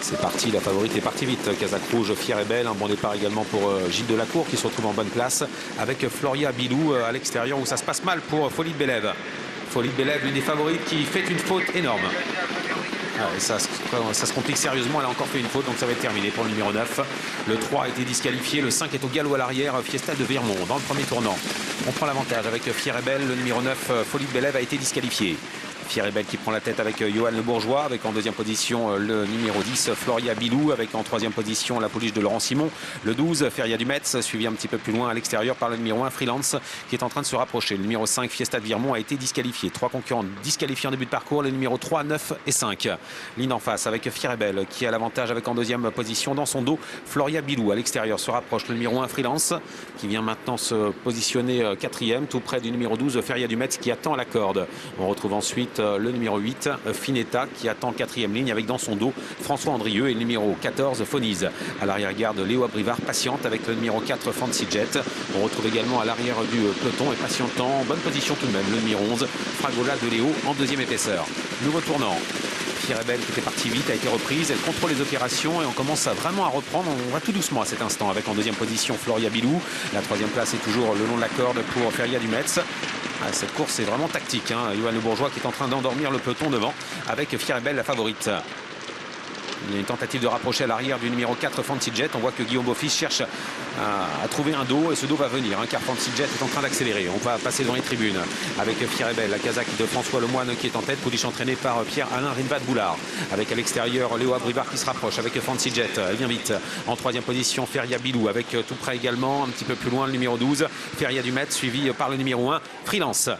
C'est parti, la favorite est partie vite. Casaque rouge, fière et belle. Un bon départ également pour Gilles Delacour qui se retrouve en bonne place avec Floria Bilou à l'extérieur où ça se passe mal pour Folie de Bélève. Folie de Bélève, l'une des favorites qui fait une faute énorme. Ça se complique sérieusement, elle a encore fait une faute, donc ça va être terminé pour le numéro 9. Le 3 a été disqualifié, le 5 est au galop à l'arrière, Fiesta de Vermont dans le premier tournant. On prend l'avantage avec Fière et belle, le numéro 9, Folie de Bélève a été disqualifié. Fière et belle qui prend la tête avec Johan Le Bourgeois, avec en deuxième position le numéro 10 Floria Bilou, avec en troisième position la pouliche de Laurent Simon, le 12 Feria du Metz, suivi un petit peu plus loin à l'extérieur par le numéro 1 Freelance qui est en train de se rapprocher. Le numéro 5 Fiesta de Virmont a été disqualifié. 3 concurrents disqualifiés en début de parcours, les numéros 3, 9 et 5. Ligne en face avec Fière et belle qui a l'avantage avec en deuxième position dans son dos Floria Bilou. À l'extérieur se rapproche le numéro 1 Freelance qui vient maintenant se positionner quatrième tout près du numéro 12 Feria du Metz qui attend la corde. On retrouve ensuite le numéro 8 Finetta qui attend quatrième ligne avec dans son dos François Andrieux et le numéro 14 Fonise. À l'arrière-garde Léo Abrivard patiente avec le numéro 4 Fancy Jet. On retrouve également à l'arrière du peloton et patientant en bonne position tout de même le numéro 11 Fragola de Léo en deuxième épaisseur. Nouveau tournant. Fière et belle qui était partie vite a été reprise, elle contrôle les opérations et on commence vraiment à reprendre. On va tout doucement à cet instant avec en deuxième position Floria Bilou. La troisième place est toujours le long de la corde pour Feria du Metz. Cette course est vraiment tactique. Johan Le Bourgeois qui est en train d'endormir le peloton devant avec Fière et belle la favorite. Il y a une tentative de rapprocher à l'arrière du numéro 4 Fancy Jet. On voit que Guillaume Beaufils cherche à trouver un dos et ce dos va venir car Fancy Jet est en train d'accélérer. On va passer dans les tribunes avec Fière et belle, la Kazakh de François Lemoine qui est en tête, pouliche entraînée par Pierre-Alain Rinvad-Boulard. Avec à l'extérieur Léo Abrivard qui se rapproche avec Fancy Jet. Elle vient vite. En troisième position Feria Bilou avec tout près également, un petit peu plus loin le numéro 12 Feria du Metz suivi par le numéro 1 Freelance.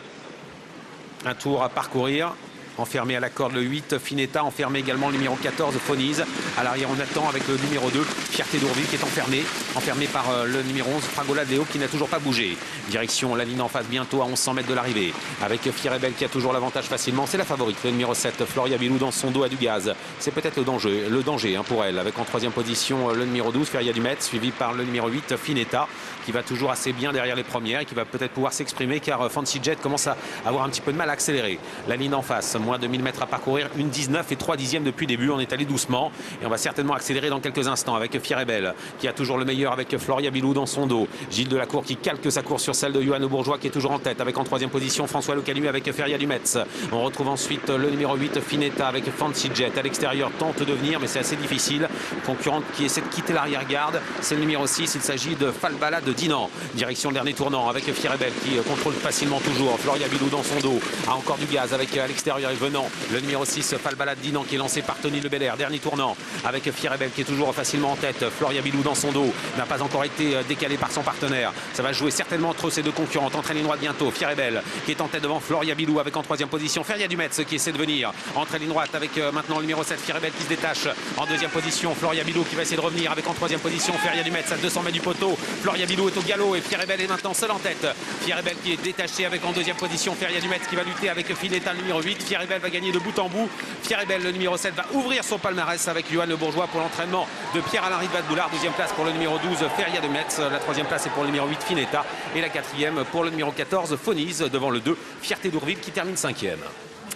Un tour à parcourir. Enfermé à la corde le 8 Finetta, enfermé également le numéro 14 Fonise. À l'arrière on attend avec le numéro 2 Fierté d'Ourville qui est enfermé par le numéro 11 Fragola de Léo qui n'a toujours pas bougé. Direction la ligne en face bientôt à 1100 mètres de l'arrivée avec Fière et belle qui a toujours l'avantage facilement. C'est la favorite, le numéro 7 Floria Bilou dans son dos à du gaz. C'est peut-être le danger pour elle avec en troisième position le numéro 12 Feria du Metz suivi par le numéro 8 Finetta qui va toujours assez bien derrière les premières et qui va peut-être pouvoir s'exprimer car Fancy Jet commence à avoir un petit peu de mal à accélérer. La ligne en face, moins de 1000 mètres à parcourir, une 19 et 3 dixièmes depuis le début. On est allé doucement et on va certainement accélérer dans quelques instants avec Fière et belle qui a toujours le meilleur avec Floria Bilou dans son dos. Gilles Delacour qui calque sa course sur celle de Johan Le Bourgeois qui est toujours en tête avec en troisième position François Le Calumet avec Feria du Metz. On retrouve ensuite le numéro 8 Finetta avec Fancy Jet à l'extérieur, tente de venir mais c'est assez difficile. Concurrente qui essaie de quitter l'arrière-garde, c'est le numéro 6, il s'agit de Falbala de Dinan. Direction le dernier tournant avec Fière et belle qui contrôle facilement toujours. Floria Bilou dans son dos a encore du gaz avec à l'extérieur et venant le numéro 6 Falbala de Dinan qui est lancé par Tony Le Belair. Dernier tournant avec Fière et belle qui est toujours facilement en tête. Floria Bilou dans son dos n'a pas encore été décalé par son partenaire. Ça va jouer certainement entre ces deux concurrentes. Entrée ligne droite bientôt. Fière et belle qui est en tête devant Floria Bilou avec en troisième position Feria du Metz qui essaie de venir. Entrée ligne droite avec maintenant le numéro 7 Fière et belle qui se détache. En deuxième position Floria Bilou qui va essayer de revenir avec en troisième position Feria du Metz à 200 mètres du poteau. Floria Bilou est au galop et Fière et belle est maintenant seule en tête. Fière et belle qui est détachée avec en deuxième position Feria du Metz qui va lutter avec Finetta le numéro 8. Fière et belle va gagner de bout en bout. Fière et belle le numéro 7 va ouvrir son palmarès avec Johan Le Bourgeois pour l'entraînement de Pierre-Alain Rinvad-Boulard. Deuxième place pour le numéro 12 Feria de Metz. La troisième place est pour le numéro 8 Finetta et la quatrième pour le numéro 14 Fonise devant le 2 Fierté d'Ourville qui termine cinquième.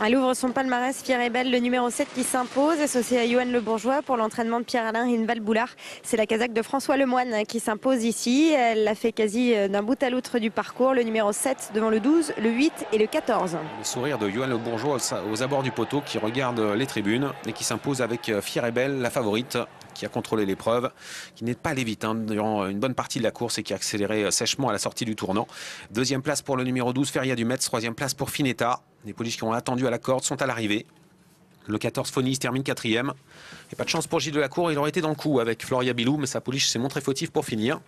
Elle ouvre son palmarès, Fière et belle, le numéro 7 qui s'impose, associé à Johan Le Bourgeois pour l'entraînement de Pierre-Alain Rinval-Boulard. C'est la Kazakh de François Lemoine qui s'impose ici. Elle l'a fait quasi d'un bout à l'autre du parcours. Le numéro 7 devant le 12, le 8 et le 14. Le sourire de Johan Le Bourgeois aux abords du poteau qui regarde les tribunes et qui s'impose avec Fière et belle, la favorite, qui a contrôlé l'épreuve, qui n'est pas allé vite durant une bonne partie de la course et qui a accéléré sèchement à la sortie du tournant. Deuxième place pour le numéro 12 Feria du Metz, troisième place pour Finetta. Les pouliches qui ont attendu à la corde sont à l'arrivée. Le 14 Fonise termine quatrième. Et pas de chance pour Gilles Delacour, il aurait été dans le coup avec Floria Bilou, mais sa pouliche s'est montrée fautive pour finir.